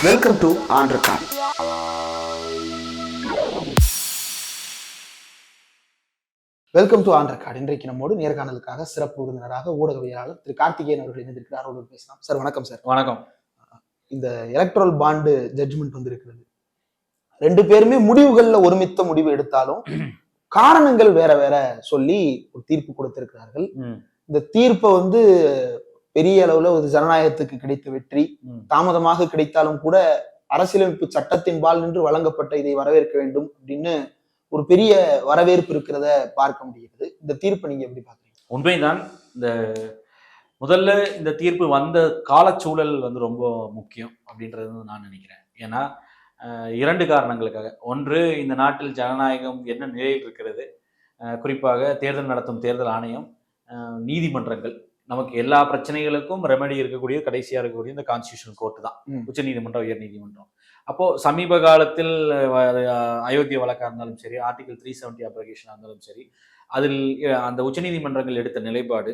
Welcome to on record. Welcome to on record. இன்றைக்கு நம்மோடு நேர்காணலுக்காக சிறப்பு விருந்தினராக ஊடகவியலாளர் திரு கார்த்திகேயன் அவர்கள் இணைந்திருக்கிறார். அவரோடு பேசலாம். சார் வணக்கம். சார் வணக்கம். இந்த எலக்ட்ரல் பாண்டு ஜட்ஜ்மெண்ட் வந்திருக்கிறது. ரெண்டு பேருமே முடிவுகள்ல ஒருமித்த முடிவு எடுத்தாலும் காரணங்கள் வேற வேற சொல்லி ஒரு தீர்ப்பு கொடுத்திருக்கிறார்கள். இந்த தீர்ப்பை பெரிய அளவுல ஒரு ஜனநாயகத்துக்கு கிடைத்த வெற்றி, தாமதமாக கிடைத்தாலும் கூட அரசியலமைப்பு சட்டத்தின்பால் நின்று வழங்கப்பட்ட இதை வரவேற்க வேண்டும் அப்படின்னு ஒரு பெரிய வரவேற்பு இருக்கிறத பார்க்க முடிகிறது. இந்த தீர்ப்பை நீங்க எப்படி பாக்குறீங்க? உண்மைதான். இந்த முதல்ல இந்த தீர்ப்பு வந்த காலச்சூழல் ரொம்ப முக்கியம் அப்படின்றது நான் நினைக்கிறேன். ஏன்னா இரண்டு காரணங்களுக்காக. ஒன்று, இந்த நாட்டில் ஜனநாயகம் என்ன நிலையில் இருக்கிறது, குறிப்பாக தேர்தல் நடத்தும் தேர்தல் ஆணையம், நீதிமன்றங்கள், நமக்கு எல்லா பிரச்சனைகளுக்கும் ரெமெடி இருக்கக்கூடிய கடைசியா இருக்கக்கூடிய இந்த கான்ஸ்டிடியூஷன் கோர்ட்டு தான், உச்ச நீதிமன்றம், உயர் நீதிமன்றம். அப்போ சமீப காலத்தில் அயோத்திய வழக்கா இருந்தாலும் சரி, ஆர்டிகல் 370 அப்ளிகேஷனா இருந்தாலும் சரி, அதில் அந்த உச்ச நீதிமன்றங்கள் எடுத்த நிலைப்பாடு,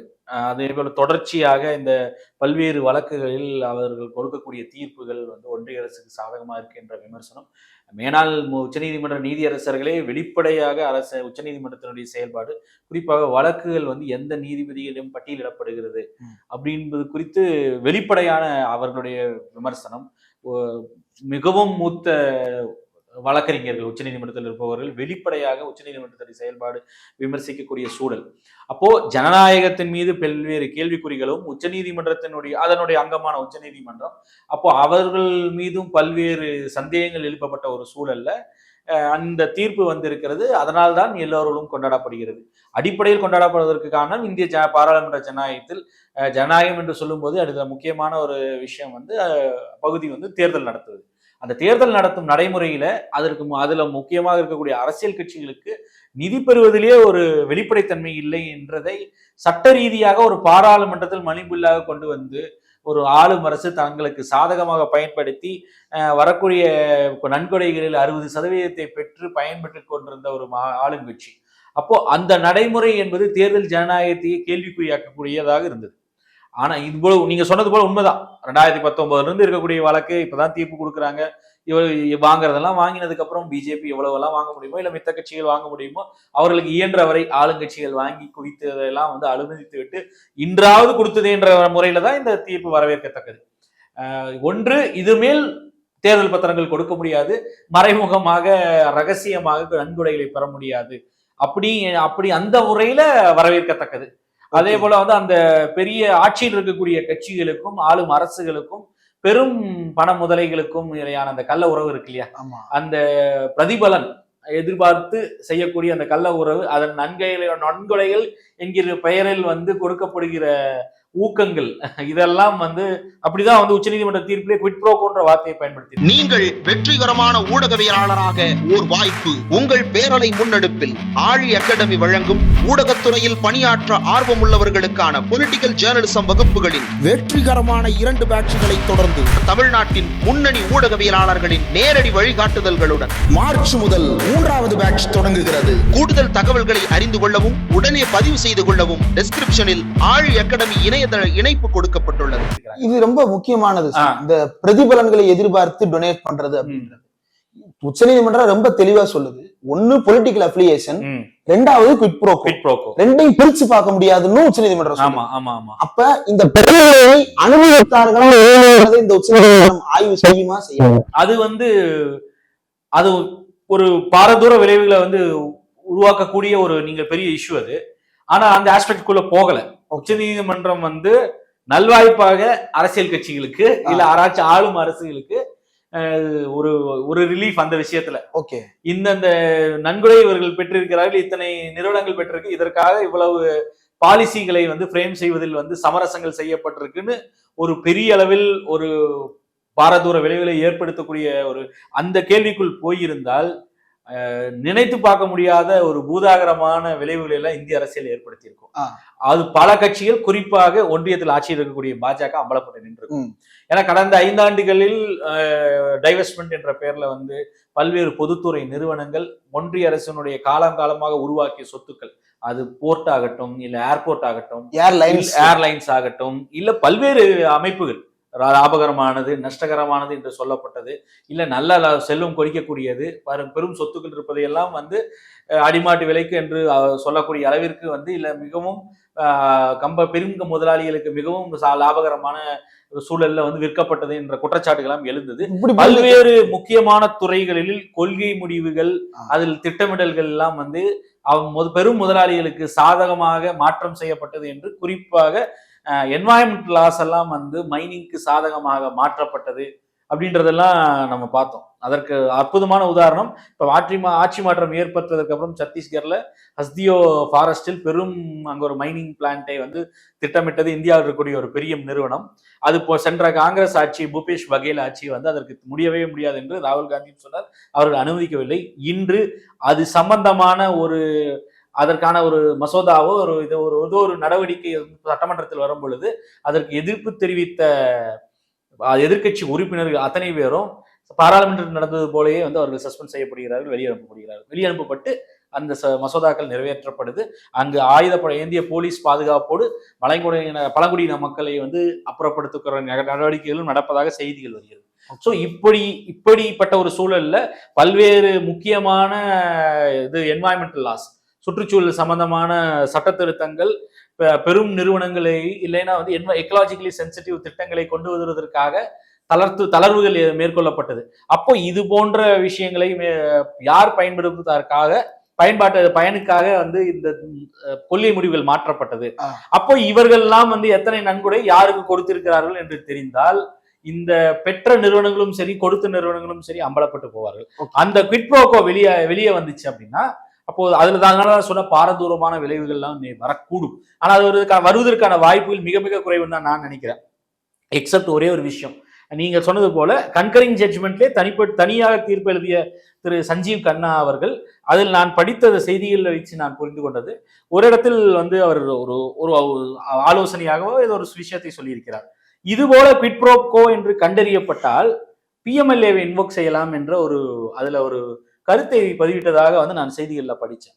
அதே போல தொடர்ச்சியாக இந்த பல்வேறு வழக்குகளில் அவர்கள் கொடுக்கக்கூடிய தீர்ப்புகள் ஒன்றிய அரசுக்கு சாதகமா இருக்கு என்ற விமர்சனம், மேனால் உச்சநீதிமன்ற நீதியரசர்களே வெளிப்படையாக உச்சநீதிமன்றத்தினுடைய செயல்பாடு, குறிப்பாக வழக்குகள் எந்த நீதிபதியிலும் பட்டியலிடப்படுகிறது அப்படின்பது குறித்து வெளிப்படையான அவர்களுடைய விமர்சனம். மிகவும் மூத்த வழக்கறிஞர்கள் உச்சநீதிமன்றத்தில் இருப்பவர்கள் வெளிப்படையாக உச்சநீதிமன்றத்துடைய செயல்பாடு விமர்சிக்கக்கூடிய சூழல். அப்போ ஜனநாயகத்தின் மீது பல்வேறு கேள்விக்குறிகளும் அதனுடைய அங்கமான உச்சநீதிமன்றம், அப்போ அவர்கள் மீதும் பல்வேறு சந்தேகங்கள் எழுப்பப்பட்ட ஒரு சூழல்ல அந்த தீர்ப்பு வந்திருக்கிறது. அதனால்தான் எல்லோரும் கொண்டாடப்படுகிறது. அடிப்படையில் கொண்டாடப்படுவதற்கு காரணம் இந்திய பாராளுமன்ற ஜனநாயகத்தில் ஜனநாயகம் என்று சொல்லும் போது அடுத்த முக்கியமான ஒரு விஷயம் பகுதி தேர்தல் நடத்துவது. அந்த தேர்தல் நடத்தும் நடைமுறையில அதுல முக்கியமாக இருக்கக்கூடிய அரசியல் கட்சிகளுக்கு நிதி பெறுவதிலேயே ஒரு வெளிப்படைத்தன்மை இல்லை என்றதை சட்ட ரீதியாக ஒரு பாராளுமன்றத்தில் மணிபில்லாக கொண்டு ஒரு ஆளும் அரசு தங்களுக்கு சாதகமாக பயன்படுத்தி வரக்கூடிய நன்கொடைகளில் 60% பெற்று பயன்பெற்று கொண்டிருந்த ஒரு ஆளுங்கட்சி. அப்போ அந்த நடைமுறை என்பது தேர்தல் ஜனநாயகத்தையே கேள்விக்குறியாக்கக்கூடியதாக இருந்தது. ஆனா இது போல நீங்க சொன்னது போல உண்மைதான். 2019 இருந்து இருக்கக்கூடிய வழக்கு இப்பதான் தீர்ப்பு கொடுக்குறாங்க. வாங்குறதெல்லாம் வாங்கினதுக்கு அப்புறம் பிஜேபி எவ்வளவெல்லாம் வாங்க முடியுமோ, இல்ல மித்த கட்சிகள் வாங்க முடியுமோ, அவர்களுக்கு இயன்ற வரை ஆளுங்கட்சிகள் வாங்கி குவித்ததெல்லாம் அனுமதித்து விட்டு இன்றாவது கொடுத்தது என்ற முறையில தான் இந்த தீர்ப்பு வரவேற்கத்தக்கது. ஒன்று, இது மேல் தேர்தல் பத்திரங்கள் கொடுக்க முடியாது, மறைமுகமாக ரகசியமாக நன்கொடைகளை பெற முடியாது, அப்படி அந்த முறையில வரவேற்கத்தக்கது. அதே போல அந்த பெரிய ஆட்சியில் இருக்கக்கூடிய கட்சிகளுக்கும் ஆளும் அரசுகளுக்கும் பெரும் பண முதலைகளுக்கும் இடையான அந்த கள்ள உறவு இருக்கு இல்லையா, அந்த பிரதிபலன் எதிர்பார்த்து செய்யக்கூடிய அந்த கள்ள உறவு, அதன் நன்கொடைகள் என்கிற பெயரில் கொடுக்கப்படுகிற ஊக்கங்கள், இதெல்லாம் அப்படிதான் உச்சநீதிமன்ற தீர்ப்பிலே குவிட் ப்ரோ போன்ற வார்த்தையை பயன்படுத்தி. நீங்கள் வெற்றிகரமான ஊடகவியலாளராக ஒரு வாய்ப்பு உங்கள் பேரலை முன்னெடுப்பில் ஆழி அகாடமி வழங்கும் ஊடகத்துறையில் பணியாற்ற ஆர்வம் உள்ளவர்களுக்கான பொலிட்டிக்கல் ஜேர்னலிசம் வகுப்புகளின் வெற்றிகரமான 2 பேட்சுகளை தொடர்ந்து தமிழ்நாட்டின் முன்னணி ஊடகவியலாளர்களின் நேரடி வழிகாட்டுதல்களுடன் மார்ச் முதல் 3வது பேட்ச் தொடங்குகிறது. கூடுதல் தகவல்களை அறிந்து கொள்ளவும் உடனே பதிவு செய்து கொள்ளவும் டிஸ்கிரிப்ஷனில் ஆழி அகாடமி இணைப்பு கொடுக்கப்பட்டுள்ளது. இது ரொம்ப முக்கியமானது. இந்த பிரதிபலன்களை எதிர்பார்த்து டொனேட் பண்றது அப்படின்றது உச்சநீதிமன்றம் ரொம்ப தெளிவா சொல்லுது. ஒன்னு பொலிட்டிக்கல் அஃபிலியேஷன், ரெண்டாவது குவிட் ப்ரோகோ. ரெண்டையும் பிரிச்சு பார்க்க முடியாதுன்னு உச்சநீதிமன்றம் சொல்லுது. அப்ப இந்த பிரதிபலனை அனுமதித்தார்களா இந்த உச்சநீதிமன்றம் ஆய்வு செய்யுமா செய்யாது? அது ஒரு பாரதூர விளைவுகளை உருவாக்கக்கூடிய ஒரு பெரிய இஷ்யூ அது. ஆனா அந்த ஆஸ்பெக்ட்குள்ள போகல. உச்ச நீதிமன்றம் நல்வாய்ப்பாக அரசியல் கட்சிகளுக்கு இல்ல ஆளும் அரசுகளுக்கு ஒரு ரிலீஃப் அந்த விஷயத்துல. ஓகே, இந்த நன்கொடை இவர்கள் பெற்றிருக்கிறார்கள், இத்தனை நிறுவனங்கள் பெற்றிருக்கு, இதற்காக இவ்வளவு பாலிசிகளை ஃப்ரேம் செய்வதில் சமரசங்கள் செய்யப்பட்டிருக்குன்னு ஒரு பெரிய அளவில் ஒரு பாரதூர விளைவுகளை ஏற்படுத்தக்கூடிய ஒரு அந்த கேள்விக்குள் போயிருந்தால் நினைத்து பார்க்க முடியாத ஒரு பூதாகரமான விளைவுகளை எல்லாம் இந்திய அரசியல் ஏற்படுத்தியிருக்கும். அது பல கட்சிகள், குறிப்பாக ஒன்றியத்தில் ஆட்சியில் இருக்கக்கூடிய பாஜக அம்பலப்பட்டு நின்றிருக்கும். ஏன்னா கடந்த 5 ஆண்டுகளில் டைவெஸ்ட்மெண்ட் என்ற பெயர்ல பல்வேறு பொதுத்துறை நிறுவனங்கள் ஒன்றிய அரசினுடைய காலமாக உருவாக்கிய சொத்துக்கள், அது போர்ட் ஆகட்டும், இல்ல ஏர்போர்ட் ஆகட்டும், ஏர்லைன்ஸ் ஆகட்டும், இல்ல பல்வேறு அமைப்புகள், லாபகரமானது, நஷ்டகரமானது என்று சொல்லப்பட்டது, இல்ல நல்ல செல்வம் கொடிக்கக்கூடியது, பெரும் சொத்துக்கள் இருப்பதையெல்லாம் வந்து அடிமாட்டு விலைக்கு என்று சொல்லக்கூடிய அளவிற்கு வந்து இல்ல மிகவும் பெரும் முதலாளிகளுக்கு மிகவும் லாபகரமான சூழல்ல வந்து விற்கப்பட்டது என்ற குற்றச்சாட்டுகளாம் எழுந்தது. பல்வேறு முக்கியமான துறைகளில் கொள்கை முடிவுகள், அதில் திட்டமிடல்கள் எல்லாம் வந்து பெரும் முதலாளிகளுக்கு சாதகமாக மாற்றம் செய்யப்பட்டது என்று, குறிப்பாக என்வாயன்மெண்ட் லாஸ் எல்லாம் வந்து மைனிங்க்கு சாதகமாக மாற்றப்பட்டது அப்படின்றதெல்லாம் நம்ம பார்த்தோம். அதற்கு அற்புதமான உதாரணம் இப்ப ஆட்சி மாற்றம் ஏற்பட்டதற்கு அப்புறம் சத்தீஸ்கர்ல ஹஸ்தியோ ஃபாரஸ்டில் பெரும் அங்க ஒரு மைனிங் பிளான்ட்டை வந்து திட்டமிட்டது இந்தியாவில் இருக்கக்கூடிய ஒரு பெரிய நிறுவனம். அது சென்ற காங்கிரஸ் ஆட்சி, பூபேஷ் பகேல் ஆட்சி வந்து அதற்கு முடியவே முடியாது என்று ராகுல் காந்தி சொன்னார். அவர்கள் அனுமதிக்கவில்லை. இன்று அது சம்பந்தமான அதற்கான ஒரு மசோதாவோ ஒரு நடவடிக்கை சட்டமன்றத்தில் வரும் பொழுது அதற்கு எதிர்ப்பு தெரிவித்த எதிர்கட்சி உறுப்பினர்கள் அத்தனை பேரும் பாராளுமன்றத்தில் நடந்தது போலயே வந்து அவர்கள் சஸ்பெண்ட் செய்யப்படுகிறார்கள், வெளியனுப்பப்பட்டு அந்த மசோதாக்கள் நிறைவேற்றப்படுது. அங்கு ஆயுதப்படை ஏந்திய போலீஸ் பாதுகாப்போடு பழங்குடியின மக்களை வந்து அப்புறப்படுத்துகிற நடவடிக்கைகளும் நடப்பதாக செய்திகள் வருகிறது. ஸோ இப்படிப்பட்ட ஒரு சூழல்ல பல்வேறு முக்கியமான என்வாயன்மெண்டல் லாஸ், சுற்றுச்சூழல் சம்பந்தமான சட்ட திருத்தங்கள், பெரும் நிறுவனங்களை இல்லைன்னா வந்து எக்கலாஜிக்கலி சென்சிட்டிவ் திட்டங்களை கொண்டு வருவதற்காக தளர்வுகள் மேற்கொள்ளப்பட்டது. அப்போ இது போன்ற விஷயங்களை யார் பயனுக்காக வந்து இந்த கொள்கை முடிவுகள் மாற்றப்பட்டது. அப்போ இவர்கள் எல்லாம் வந்து எத்தனை நன்கொடை யாருக்கு கொடுத்திருக்கிறார்கள் என்று தெரிந்தால் இந்த பெற்ற நிறுவனங்களும் சரி, கொடுத்த நிறுவனங்களும் சரி அம்பலப்பட்டு போவார்கள். அந்த குவிட் ப்ரோக்கோ வெளியே வந்துச்சு அப்படின்னா அப்போ அதனாலதான் சொன்ன பாரதூரமான விளைவுகள்லாம் வரக்கூடும். ஆனா அது வருவதற்கான வாய்ப்புகள் மிக மிக குறைவுன்னு தான் நான் நினைக்கிறேன். எக்ஸப்ட் ஒரே ஒரு விஷயம், நீங்க சொன்னது போல கன்கரிங் ஜட்ஜ்மெண்ட்லேயே தனியாக தீர்ப்பு எழுதிய திரு சஞ்சீவ் கண்ணா அவர்கள், அதில் நான் படித்த செய்திகளில் வச்சு நான் புரிந்து கொண்டது, ஒரு இடத்தில் வந்து அவர் ஒரு ஆலோசனையாகவோ ஏதோ ஒரு விஷயத்தை சொல்லியிருக்கிறார். இது போல குவிட் ப்ரோ கோ என்று கண்டறியப்பட்டால் பிஎம்எல்ஏவை இன்வோக் செய்யலாம் என்ற அதுல ஒரு கருத்தை பதிவிட்டதாக வந்து நான் செய்திகளில் படித்தேன்.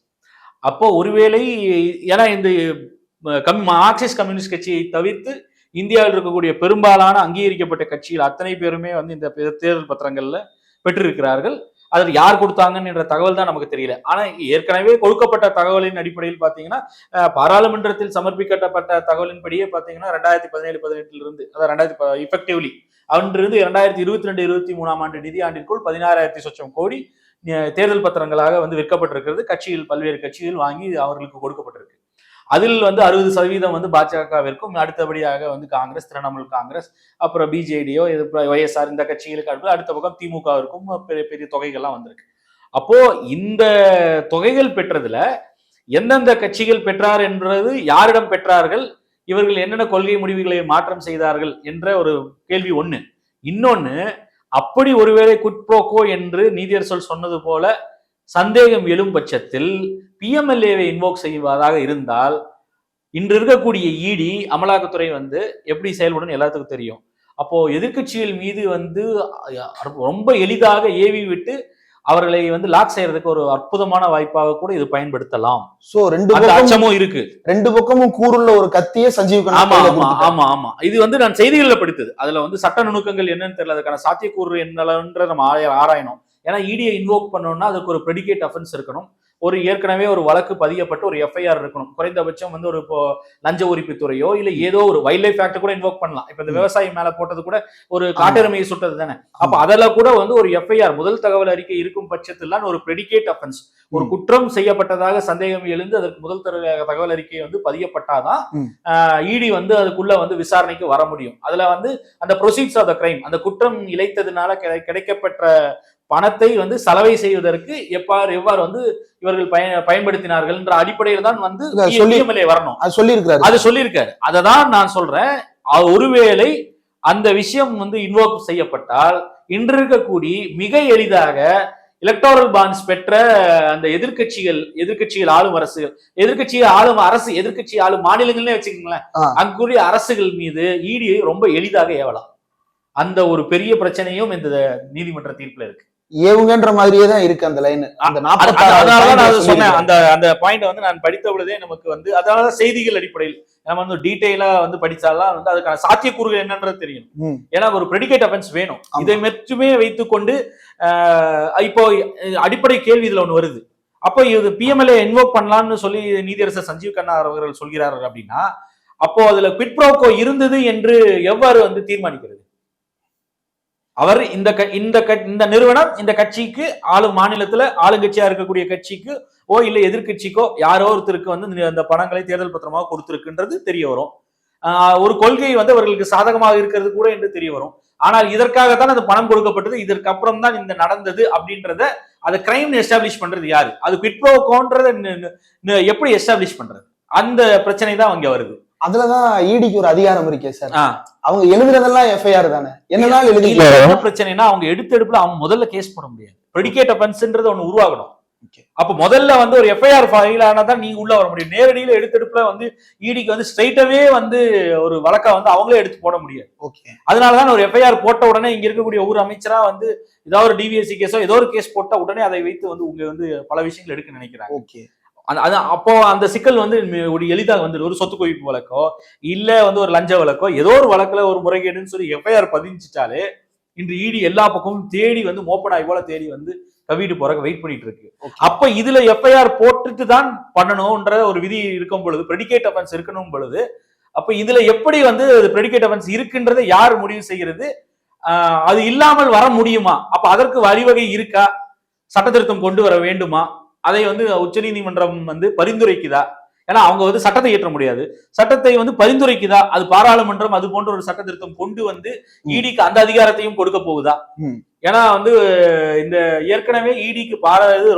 அப்போ ஒருவேளை ஏன்னா இந்த மார்க்சிஸ்ட் கம்யூனிஸ்ட் கட்சியை தவிர்த்து இந்தியாவில் இருக்கக்கூடிய பெரும்பாலான அங்கீகரிக்கப்பட்ட கட்சிகள் அத்தனை பேருமே வந்து இந்த தேர்தல் பத்திரங்கள்ல பெற்றிருக்கிறார்கள். அதில் யார் கொடுத்தாங்கன்னு என்ற தகவல் தான் நமக்கு தெரியல. ஆனா ஏற்கனவே கொடுக்கப்பட்ட தகவலின் அடிப்படையில் பாத்தீங்கன்னா பாராளுமன்றத்தில் சமர்ப்பிக்கப்பட்ட தகவலின்படியே பாத்தீங்கன்னா 2017-18 அதாவது இஃபெக்டிவ்லி அன்றிருந்து 2022-23 ஆண்டு நிதி ஆண்டிற்குள் 16,000 சொச்சம் கோடி தேர்தல் பத்திரங்களாக வந்து விற்கப்பட்டிருக்கிறது. பல்வேறு கட்சிகள் வாங்கி அவர்களுக்கு கொடுக்கப்பட்டிருக்கு. அதில் வந்து 60% வந்து பாஜகவிற்கும், அடுத்தபடியாக வந்து காங்கிரஸ், திரிணாமுல் காங்கிரஸ், அப்புறம் பிஜேடியோ, ஒய்எஸ்ஆர் இந்த கட்சிகளுக்கு அடுத்த பக்கம் திமுகவிற்கும் பெரிய பெரிய தொகைகள்லாம் வந்திருக்கு. அப்போ இந்த தொகைகள் பெற்றதுல எந்தெந்த கட்சிகள் பெற்றார் என்றது, யாரிடம் பெற்றார்கள், இவர்கள் என்னென்ன கொள்கை முடிவுகளை மாற்றம் செய்தார்கள் என்ற ஒரு கேள்வி ஒண்ணு. இன்னொன்னு, அப்படி ஒருவேளை குட் ப்ரோக்கோ என்று நீதியரசர் சொன்னது போல சந்தேகம் எழும் பட்சத்தில் பிஎம்எல்ஏவை இன்வோக் செய்வதாக இருந்தால் இன்று இருக்கக்கூடிய இடி அமலாக்கத்துறை வந்து எப்படி செயல்படும் எல்லாத்துக்கும் தெரியும். அப்போ எதிர்கட்சிகள் மீது வந்து ரொம்ப எளிதாக ஏவி விட்டு அவர்களை வந்து லாக் செய்யறதுக்கு ஒரு அற்புதமான வாய்ப்பாக கூட இது பயன்படுத்தலாம். சோ ரெண்டு அச்சமும் இருக்கு. ரெண்டு பக்கமும் கூறுள்ள ஒரு கத்தியே சஞ்சீவ் ஆமா இது வந்து நான் செய்திகள்ல படித்தது. அதுல வந்து சட்ட நுணுக்கங்கள் என்னன்னு தெரியல, அதுக்கான சாத்தியக்கூறு என்னன்ற நம்ம ஆராயணும். ஏன்னா இடியை இன்வோக் பண்ணோம்னா அதுக்கு ஒரு ப்ரெடிகேட் அஃபென்ஸ் இருக்கணும், ஏற்கனவே ஒரு வழக்கு பதியப்பட்டு ஒரு எஃப்ஐஆர் இருக்கணும். குறைந்தபட்சம் வந்து ஒரு இப்போ லஞ்ச ஒழிப்புத்துறையோ இல்ல ஏதோ ஒரு வைல்ட் லைஃப் ஆக்ட் கூட இன்வோக் பண்ணலாம். இப்ப இந்த விவசாயி மேல போட்டது கூட ஒரு காட்டெருமையை சுட்டது தானே. அப்ப அதெல்லாம் கூட வந்து ஒரு எஃப்ஐஆர், முதல் தகவல் அறிக்கை இருக்கும் பட்சத்தில் ஒரு ப்ரெடிகேட் அஃபென்ஸ், ஒரு குற்றம் செய்யப்பட்டதாக சந்தேகம் எழுந்து அதற்கு முதல் தகவல் அறிக்கை வந்து பதியப்பட்டாதான் இடி வந்து அதுக்குள்ள வந்து விசாரணைக்கு வர முடியும். அதுல வந்து அந்த ப்ரொசீட்ஸ் ஆஃப் த கிரைம், அந்த குற்றம் இழைத்ததுனால கிடைக்கப்பெற்ற பணத்தை வந்து சலவை செய்வதற்கு எவ்வாறு வந்து இவர்கள் பயன்படுத்தினார்கள் என்ற அடிப்படையில் தான் வந்து வரணும். அது சொல்லியிருக்காரு. அததான் நான் சொல்றேன். ஒருவேளை அந்த விஷயம் வந்து இன்வோக் செய்யப்பட்டால் இன்று இருக்கக்கூடிய மிக எளிதாக எலக்டோரல் பாண்ட்ஸ் பெற்ற அந்த எதிர்கட்சிகள் ஆளும் அரசுகள், எதிர்கட்சி ஆளும் மாநிலங்கள்னே வச்சுக்கோங்களேன், அங்குரிய அரசுகள் மீது இடியை ரொம்ப எளிதாக ஏவலாம். அந்த ஒரு பெரிய பிரச்சனையும் இந்த நீதிமன்ற தீர்ப்புல இருக்கு. ஏவுங்கன்ற மாதிரியே தான் இருக்கு அந்த லைன். அந்த 46 அதனாலதான் நான் சொன்னேன், அந்த அந்த பாயிண்ட் வந்து நான் படித்த பொழுதே நமக்கு வந்து அதனாலதான் செய்திகள் அடிப்படையில் நம்ம வந்து டீடைலா வந்து படிச்சாலாம் வந்து அதுக்கான சாத்தியக்கூறுகள் என்னன்றது தெரியும். ஏன்னா ஒரு பிரெடிகேட் அஃபென்ஸ் வேணும். இதை மட்டுமே வைத்துக்கொண்டு இப்போ அடிப்படை கேள்வி இதுல ஒண்ணு வருது. அப்போ இது பிஎம்எல்ஏ இன்வோக் பண்ணலாம்னு சொல்லி நீதியரசர் சஞ்சீவ் கண்ணா அவர்கள் சொல்கிறார்கள் அப்படின்னா, அப்போ அதுல குவிட் ப்ரோகோ இருந்தது என்று எவ்வாறு வந்து தீர்மானிக்கிறது? அவர் இந்த நிறுவனம் இந்த கட்சிக்கு ஆளும் மாநிலத்துல ஆளுங்கட்சியா இருக்கக்கூடிய கட்சிக்கு இல்ல எதிர்கட்சிக்கோ யாரோ ஒருத்தருக்கு வந்து அந்த பணங்களை தேர்தல் பத்திரமாக கொடுத்திருக்குன்றது தெரிய வரும். ஒரு கொள்கை வந்து அவர்களுக்கு சாதகமாக இருக்கிறது கூட என்று தெரிய வரும். ஆனால் இதற்காகத்தான் அந்த பணம் கொடுக்கப்பட்டது, இதற்கு அப்புறம் தான் இந்த நடந்தது அப்படின்றத அதை கிரைம் எஸ்டாப்ளிஷ் பண்றது யாரு? அது குவிட் ப்ரோகோன்றத எப்படி எஸ்டாப்ளிஷ் பண்றது? அந்த பிரச்சனை தான் அங்க வருது. அதுலதான் ஈடிக்கு ஒரு அதிகாரம் இருக்கே சார். அவங்க எழுதுறதெல்லாம் எஃப்ஐஆர் தானே, என்னதான் எழுதி. என்ன பிரச்சனைனா அவங்க எடுப்புல அவங்க முதல்ல கேஸ் போட முடியாது. பிரெடிகேட் அஃபென்ஸ்ன்றது ஒண்ணு உருவாகணும். அப்ப முதல்ல வந்து ஒரு எஃப்ஐஆர் ஃபைல் ஆனாதான் நீங்க உள்ள வர முடியும். நேரடியில எடுப்புல வந்து ஈடிக்கு வந்து ஸ்ட்ரைட்டாவே வந்து ஒரு வழக்கா வந்து அவங்களே எடுத்து போட முடியாது. அதனாலதான் ஒரு எஃப்ஐஆர் போட்ட உடனே இங்க இருக்கக்கூடிய ஒரு அமைச்சரா வந்து ஏதாவது ஒரு டிவிஎஸ்சி கேஸோ ஏதோ ஒரு கேஸ் போட்டா உடனே அதை வைத்து வந்து உங்க வந்து பல விஷயங்கள் எடுக்க நினைக்கிறாங்க. அப்போ அந்த சிக்கல் வந்து எளிதாக வந்து ஒரு சொத்து குவிப்பு வழக்கோ இல்ல வந்து ஒரு லஞ்ச வழக்கோ ஏதோ ஒரு வழக்குல ஒரு முறைகேடுன்னு சொல்லி எஃப்ஐஆர் பதிஞ்சிட்டாலே இன்று ஈடி எல்லா பக்கமும் தேடி வந்து மோப்பனாய் போல தேடி வந்து கவிட்டு போறக்கு வெயிட் பண்ணிட்டு இருக்கு. அப்ப இதுல எஃப்ஐஆர் போட்டுட்டு தான் பண்ணணும்ன்ற ஒரு விதி இருக்கும் பொழுது, பிரெடிகேட் அஃபென்ஸ் இருக்கணும் பொழுது, அப்ப இதுல எப்படி வந்து பிரெடிகேட் அஃபென்ஸ் இருக்குன்றதை யார் முடிவு செய்கிறது? அது இல்லாமல் வர முடியுமா? அப்ப அதற்கு வழிவகை இருக்கா? சட்ட திருத்தம் கொண்டு வர வேண்டுமா? அதை வந்து உச்சநீதிமன்றம் வந்து பரிந்துரைக்குதா? ஏன்னா அவங்க வந்து சட்டத்தை இயற்ற முடியாது, சட்டத்தை வந்து பரிந்துரைக்குதா? அது பாராளுமன்றம் அது போன்ற ஒரு சட்ட திருத்தம் கொண்டு வந்து ஈடிக்கு அந்த அதிகாரத்தையும் கொடுக்க போகுதா? ஏன்னா வந்து இந்த ஏற்கனவே ஈடிக்கு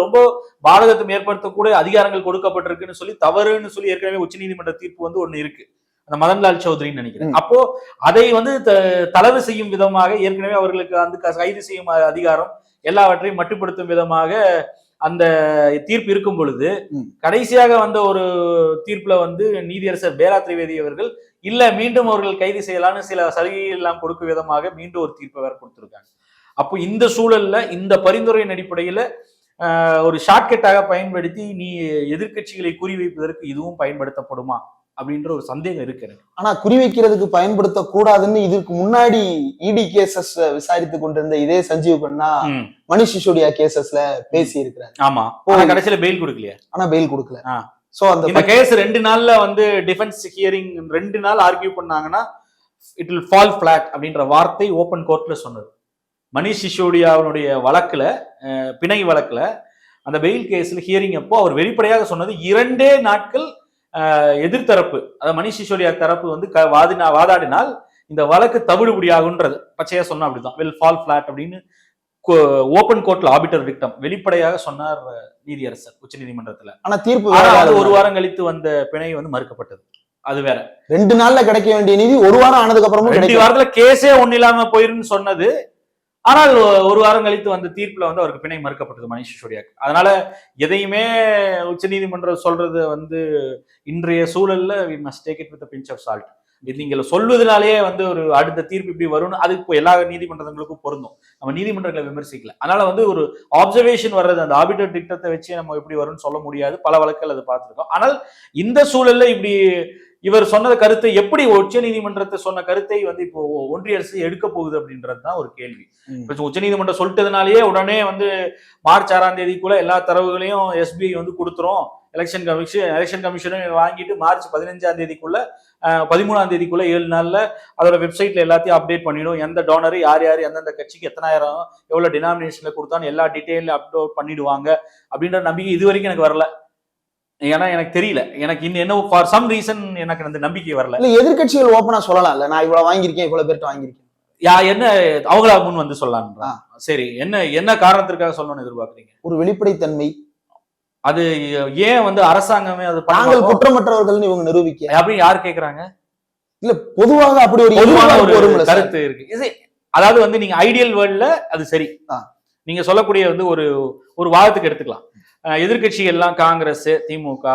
ரொம்ப பாதகத்தை ஏற்படுத்தக்கூடிய அதிகாரங்கள் கொடுக்கப்பட்டிருக்குன்னு சொல்லி தவறுன்னு சொல்லி ஏற்கனவே உச்சநீதிமன்ற தீர்ப்பு வந்து ஒண்ணு இருக்கு, அந்த மதன்லால் சௌத்ரின்னு நினைக்கிறேன். அப்போ அதை வந்து தளர்வு செய்யும் விதமாக ஏற்கனவே அவர்களுக்கு அந்த கைது செய்யும் அதிகாரம் எல்லாவற்றையும் மட்டுப்படுத்தும் விதமாக அந்த தீர்ப்பு இருக்கும் பொழுது கடைசியாக வந்த ஒரு தீர்ப்புல வந்து நீதியரசர் பேரா திரிவேதி அவர்கள் இல்ல மீண்டும் அவர்கள் கைது செய்யலாம்னு சில சலுகைகள் எல்லாம் கொடுக்கும் விதமாக மீண்டும் ஒரு தீர்ப்பை வேற கொடுத்திருக்காங்க. அப்போ இந்த சூழல்ல இந்த பரிந்துரையின் அடிப்படையில ஒரு ஷார்ட்கட்டாக பயன்படுத்தி நீ எதிர்கட்சிகளை குறிவைப்பதற்கு இதுவும் பயன்படுத்தப்படுமா அப்படின்ற ஒரு சந்தேகம் இருக்கு எனக்கு. ஆனா குறிவைக்கிறதுக்கு பயன்படுத்த கூடாதுன்னு இதுக்கு முன்னாடி இடி கேசஸ் விசாரித்து கொண்டிருந்த இதே சஞ்சீவ் கண்ணா மணிஷ் சிசோடியா கேசஸ்ல பேசி இருக்கிறார். ஆமா, கடைசியில பெயில் கொடுக்கலையா? ஆனா பெயில் கொடுக்கல. சோ அந்த கேஸ் 2 நாள்ல வந்து டிஃபென்ஸ் ஹியரிங் 2 நாள் ஆர்கியூ பண்ணாங்கன்னா இட் வில் ஃபால் ஃபிளாட் அப்படின்ற வார்த்தை ஓபன் கோர்ட்ல சொன்னது. மணிஷ் சிசோடியாவுடைய வழக்குல, பிணை வழக்குல, அந்த பெயில் கேஸ்ல ஹியரிங் அப்போ அவர் வெளிப்படையாக சொன்னது 2 நாட்கள் எதிர்த்தரப்பு, அதாவது மணிஷ் சிசோடியா தரப்பு வந்து வாதாடினால் இந்த வழக்கு தவிடுபடியாகுன்றது பச்சையா சொன்னா அப்படிதான், வில் ஃபால் ஃபிளாட் அப்படின்னு ஓபன் கோர்ட்ல ஆர்பிட்டர் டிக்டம் வெளிப்படையாக சொன்னார் நீதியரசர் உச்ச நீதிமன்றத்துல. ஆனா தீர்ப்பு ஒரு வாரம் கழித்து வந்த பிணை வந்து மறுக்கப்பட்டது. அது வேற. 2 நாள்ல கிடைக்க வேண்டிய நீதி 1 வாரம் ஆனதுக்கு அப்புறமும் 2 வாரத்துல கேஸே ஒண்ணு இல்லாம போயிருன்னு சொன்னது. ஆனால் 1 வாரம் கழித்து வந்த தீர்ப்புல வந்து அவருக்கு பிணை மறுக்கப்பட்டது மணிஷ் சிசோடியாக்கு. அதனால எதையுமே உச்ச நீதிமன்றம் சொல்றது வந்து இன்றைய சூழல்ல we must take it with a pinch of salt. நீங்க சொல்வதனாலேயே வந்து ஒரு அடுத்த தீர்ப்பு இப்படி வரும்னு அது இப்போ எல்லா நீதிமன்றங்களுக்கும் பொருந்தும். நம்ம நீதிமன்றங்களை விமர்சிக்கல. அதனால வந்து ஒரு ஆப்சர்வேஷன் வர்றது, அந்த ஆர்பிட்டர் டிக்டத்தை வச்சு நம்ம எப்படி வரும்னு சொல்ல முடியாது. பல வழக்குகள் அதை பார்த்திருக்கோம். ஆனால் இந்த சூழல்ல இப்படி இவர் சொன்ன கருத்தை எப்படி உச்ச நீதிமன்றத்தை சொன்ன கருத்தை வந்து இப்போ ஒன்றிய அரசு எடுக்க போகுது அப்படின்றதுதான் ஒரு கேள்வி. உச்ச நீதிமன்றம் சொல்லிட்டதுனாலேயே உடனே வந்து மார்ச் 6ஆம் தேதிக்குள்ள எல்லா தரவுகளையும் எஸ்பிஐ வந்து கொடுத்துரும், எலெக்ஷன் கமிஷனும் வாங்கிட்டு மார்ச் 15ஆம் தேதிக்குள்ள 13ஆம் தேதிக்குள்ள 7 நாள்ல அதோட வெப்சைட்ல எல்லாத்தையும் அப்டேட் பண்ணிடும். எந்த டோனரு யார் யார் எந்தெந்த கட்சிக்கு எத்தனாயிரம் எவ்வளவு டினாமினேஷன்ல கொடுத்தான்னு எல்லா டீட்டெயில அப்லோட் பண்ணிடுவாங்க அப்படின்ற நம்பிக்கை இது வரைக்கும் எனக்கு வரல. ஏன்னா எனக்கு தெரியல, எனக்கு இன்னும் என்ன ஃபார் சம் ரீசன் எனக்கு அந்த நம்பிக்கை வரல. இல்ல எதிர்கட்சிகள் ஓப்பனா சொல்லலாம், இல்ல நான் இவ்வளவு வாங்கியிருக்கேன் இவ்வளவு பேர்ட்ட வாங்கியிருக்கேன், என்ன அவங்களா முன் வந்து சொல்லலாம். சரி, என்ன காரணத்திற்காக சொல்லணும்னு எதிர்பார்க்குறீங்க? ஒரு வெளிப்படைத்தன்மை. அது ஏன் வந்து அரசாங்கமே அது நாங்கள் குற்றமற்றவர்கள் இவங்க நிரூபிக்க அப்படி யார் கேக்குறாங்க? இல்ல பொதுவாக அப்படி ஒரு கருத்து இருக்கு. அதாவது வந்து நீங்க ஐடியல் வேர்ல்ட்ல அது சரி, நீங்க சொல்லக்கூடிய வந்து ஒரு வாதத்துக்கு எடுத்துக்கலாம். எதிர்கட்சி எல்லாம் காங்கிரஸ், திமுக,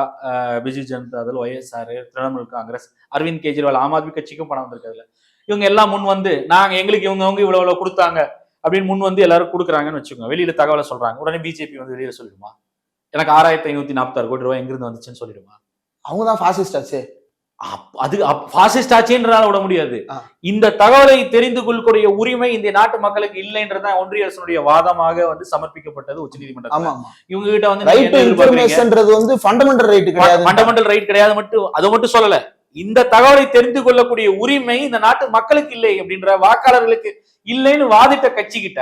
பிஜு ஜனதா தள், ஒய்எஸ்ஆர், திரிணாமுல் காங்கிரஸ், அரவிந்த் கெஜ்ரிவால், ஆம் ஆத்மி கட்சிக்கும் பணம் வந்திருக்கிறதுல இவங்க எல்லாம் முன் வந்து நாங்க எங்களுக்கு இவங்க இவ்வளவு கொடுத்தாங்க அப்படின்னு முன் வந்து எல்லாரும் கொடுக்குறாங்கன்னு வச்சுக்கோங்க, வெளியில தகவலை சொல்றாங்க, உடனே பிஜேபி வந்து வெளியில சொல்லிடுமா எனக்கு 6546 கோடி ரூபாய் எங்கிருந்து வந்துச்சுன்னு சொல்லிடுமா? அவங்கதான் பாசிஸ்ட் ஆச்சு. அது பாசிஸ்ட் ஆட்சின்றதால விட முடியாது. இந்த தகவலை தெரிந்து கொள்ளக்கூடிய உரிமை இந்த நாட்டு மக்களுக்கு இல்லைன்றதான் ஒன்றிய அரசுடைய வாதமாக வந்து சமர்ப்பிக்கப்பட்டது உச்சநீதிமன்றம். இவங்க கிட்ட வந்து ரைட் டு இன்ஃபர்மேஷன்ன்றது வந்து ஃபண்டமெண்டல் ரைட் கிடையாது, ஃபண்டமெண்டல் ரைட் கிடையாது. மட்டும் அதை மட்டும் சொல்லல, இந்த தகவலை தெரிந்து கொள்ளக்கூடிய உரிமை இந்த நாட்டு மக்களுக்கு இல்லை அப்படின்ற, வாக்காளர்களுக்கு இல்லைன்னு வாதிட்ட கட்சி கிட்ட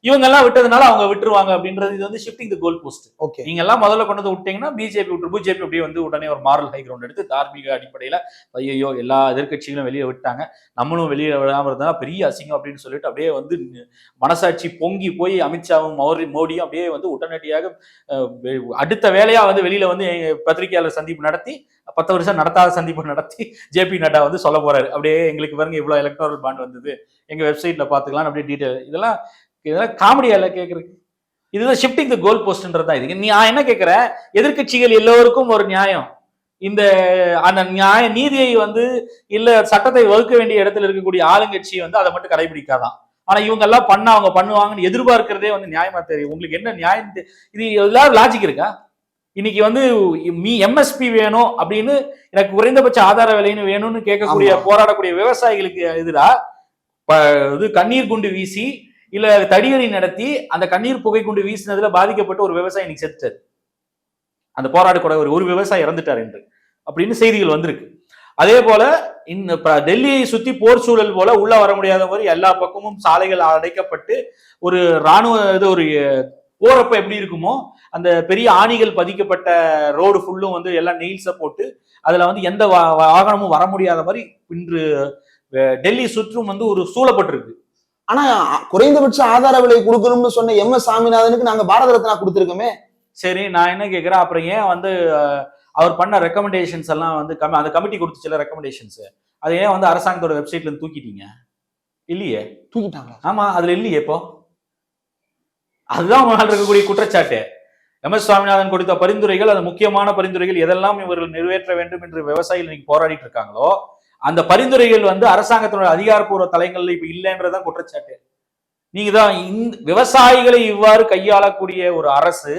இவங்க எல்லாம் விட்டதுனால அவங்க விட்டுருவாங்க அப்படின்றது. இது வந்து ஷிஃப்டிங் தி கோல் போஸ்ட். ஓகே, நீங்க எல்லாம் முதல்ல கொண்டு வந்து விட்டீங்கன்னா பிஜேபி விட்டு, பிஜேபி அப்படியே வந்து உடனே ஒரு மாரல் ஹை கிரவுண்ட் எடுத்து தார்மீக அடிப்படையில ஐயோ எல்லா எதிர்கட்சிகளும் வெளியே விட்டாங்க, நம்மளும் வெளியே விடாம இருந்தா பெரிய அசிங்கம் அப்படின்னு சொல்லிட்டு அப்படியே வந்து மனசாட்சி பொங்கி போய் அமித்ஷாவும் மோடியும் அப்படியே வந்து உடனடியாக அடுத்த வேலையா வந்து வெளியில வந்து பத்திரிகையாளர் சந்திப்பு நடத்தி 10 வருஷம் நடத்தாத சந்திப்பு நடத்தி ஜேபி நட்டா வந்து சொல்ல போறாரு, அப்படியே எங்களுக்கு பாருங்க இவ்வளவு எலக்ட்ரல் பாண்ட் வந்தது, எங்க வெப்சைட்ல பாத்துக்கலாம் அப்படியே டீடைல். இதெல்லாம் காமெடியா இல்ல கேக்குறதுக்கு? இதுதான் ஷிஃப்டிங் தி கோல் போஸ்ட்ன்றதா. இது நான் என்ன கேட்கிறேன், எதிர்கட்சிகள் எல்லோருக்கும் ஒரு நியாயம், இந்த அந்த நியாய நீதியை வந்து இல்ல சட்டத்தை வகுக்க வேண்டிய இடத்துல இருக்கக்கூடிய ஆளுங்கட்சி வந்து அதை மட்டும் கடைபிடிக்காதான். ஆனா இவங்க எல்லாம் அவங்க பண்ணுவாங்கன்னு எதிர்பார்க்கிறதே வந்து நியாயமா தெரியும். உங்களுக்கு என்ன நியாயம்? இது எல்லாரும் லாஜிக் இருக்கா? இன்னைக்கு வந்து எம்எஸ்பி வேணும் அப்படின்னு, எனக்கு குறைந்தபட்ச ஆதார விலைன்னு வேணும்னு கேட்கக்கூடிய போராடக்கூடிய விவசாயிகளுக்கு எதிராக இது கண்ணீர் குண்டு வீசி இல்ல தடியடி நடத்தி அந்த கண்ணீர் புகை குண்டு வீசினதுல பாதிக்கப்பட்ட ஒரு விவசாயி இன்னைக்கு செத்துட்டாரு. அந்த போராடக்கூட ஒரு விவசாயி இறந்துட்டார் என்று அப்படின்னு செய்திகள் வந்திருக்கு. அதே போல இந்த டெல்லியை சுத்தி போர் சூழல் போல உள்ள வர முடியாத மாதிரி எல்லா பக்கமும் சாலைகள் அடைக்கப்பட்டு ஒரு ராணுவ இது ஒரு போறப்ப எப்படி இருக்குமோ அந்த பெரிய ஆணிகள் பதிக்கப்பட்ட ரோடு ஃபுல்லும் வந்து எல்லாம் நெயில்ஸை போட்டு அதுல வந்து எந்த வாகனமும் வர முடியாத மாதிரி இன்று டெல்லி சுற்றும் வந்து ஒரு சூழப்பட்டிருக்கு. ஆனா குறைந்தபட்ச ஆதார விலை கொடுக்கணும்னு சொன்ன எம்.எஸ். சாமிநாதனுக்கு நாங்க பாரத ரத்னா கொடுத்துருக்கோமே. சரி, நான் என்ன கேட்கிறேன், அப்புறம் ஏன் வந்து அவர் பண்ண ரெக்கமெண்டேஷன்ஸ் எல்லாம் வந்து அந்த கமிட்டி கொடுத்துச்சுல ரெக்கமெண்டேஷன்ஸ், அதை ஏன் வந்து அரசாங்கத்தோட வெப்சைட்ல இருந்து தூக்கிட்டீங்க? இல்லையே, தூக்கிட்டாங்க. ஆமா, அதுல இல்லையே. இப்போ அதுதான் முன்னால் இருக்கக்கூடிய குற்றச்சாட்டு. எம்.எஸ். சுவாமிநாதன் கொடுத்த பரிந்துரைகள், அது முக்கியமான பரிந்துரைகள், எதெல்லாம் இவர்கள் நிறைவேற்ற வேண்டும் என்று விவசாயிகள் இன்னைக்கு போராடிட்டு இருக்காங்களோ அந்த பரிந்துரைகள் வந்து அரசாங்கத்தினுடைய அதிகாரப்பூர்வ தலைங்கள்ல இப்ப இல்லைன்றதான் குற்றச்சாட்டு. நீங்க தான் விவசாயிகளை இவ்வாறு கையாளக்கூடிய ஒரு அரசு,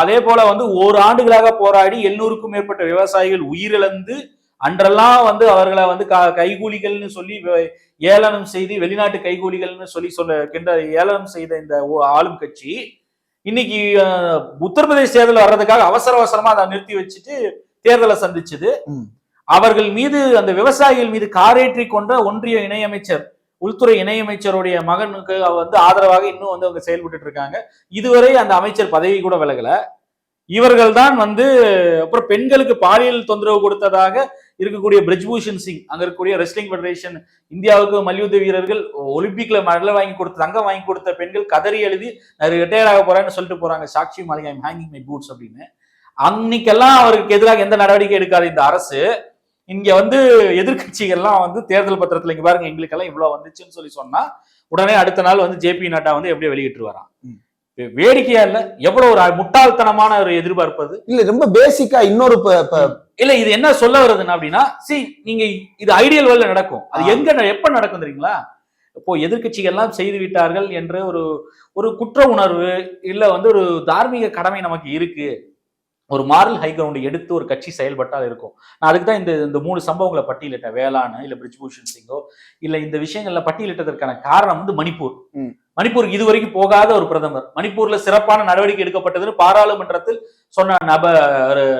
அதே போல வந்து ஓராண்டுகளாக போராடி 700க்கும் மேற்பட்ட விவசாயிகள் உயிரிழந்து அன்றெல்லாம் வந்து அவர்களை வந்து கைகூலிகள்னு சொல்லி ஏளனம் செய்து வெளிநாட்டு கைகூலிகள்னு சொல்ல ஏளனம் செய்த இந்த ஆளும் கட்சி இன்னைக்கு உத்தரப்பிரதேச தேர்தல் வர்றதுக்காக அவசரமா அதை நிறுத்தி வச்சுட்டு தேர்தலை சந்திச்சது. அவர்கள் மீது, அந்த விவசாயிகள் மீது காரேற்றி கொண்ட ஒன்றிய இணையமைச்சர், உள்துறை இணையமைச்சருடைய மகனுக்கு வந்து ஆதரவாக இன்னும் வந்து அவங்க செயல்பட்டு இருக்காங்க. இதுவரை அந்த அமைச்சர் பதவி கூட விலகல. இவர்கள் தான் வந்து அப்புறம் பெண்களுக்கு பாலியல் தொந்தரவு கொடுத்ததாக இருக்கக்கூடிய பிரிஜ்பூஷன் சிங், அங்க இருக்கக்கூடிய ரெஸ்லிங் ஃபெடரேஷன், இந்தியாவுக்கு மல்யுத்த வீரர்கள் ஒலிம்பிக்ல மெடல் வாங்கி கொடுத்த, தங்கம் வாங்கி கொடுத்த பெண்கள் கதறி எழுதி ரிட்டையர் ஆக போறேன்னு சொல்லிட்டு போறாங்க, சாக்ஷி மாலிக் ஐ அம் ஹேங்கிங் மை பூட்ஸ் அப்படின்னு. அன்னைக்கெல்லாம் அவருக்கு எதிராக எந்த நடவடிக்கை எடுக்காத இந்த அரசு இங்க வந்து எதிர்கட்சிகள்லாம் வந்து தேர்தல் பத்திரத்துல இங்க பாருங்க எங்களுக்கு எல்லாம் இவ்வளவு வந்துச்சுன்னு சொன்னா உடனே அடுத்த நாள் வந்து ஜேபி நட்டா வந்து எப்படி வெளியிட்டு வரான். வேடிக்கையா இல்ல? எவ்வளவு ஒரு முட்டாள்தனமான ஒரு எதிர்பார்ப்பது இல்ல. ரொம்ப பேசிக்கா இன்னொரு இல்ல, இது என்ன சொல்ல வருதுன்னா அப்படின்னா, நீங்க இது ஐடியல் வேர்ல்ட்ல நடக்கும், அது எங்க எப்ப நடக்கும் தெரியுங்களா? இப்போ எதிர்கட்சிகள் எல்லாம் செய்து விட்டார்கள் என்ற ஒரு குற்ற உணர்வு இல்ல வந்து ஒரு தார்மீக கடமை நமக்கு இருக்கு, ஒரு மாரல் ஹை கிரவுண்ட் எடுத்து ஒரு கட்சி செயல்பட்டால் இருக்கும். நான் அதுக்கு தான் இந்த 3 சம்பவங்களை பட்டியலிட்டேன். வேளாண் இல்ல பிரிஜ்பூஷன் சிங்கோ இல்ல இந்த விஷயங்கள்ல பட்டியலிட்டதற்கான காரணம் வந்து மணிப்பூர். மணிப்பூருக்கு இதுவரைக்கும் போகாத ஒரு பிரதமர், மணிப்பூர்ல சிறப்பான நடவடிக்கை எடுக்கப்பட்டதுன்னு பாராளுமன்றத்தில் சொன்ன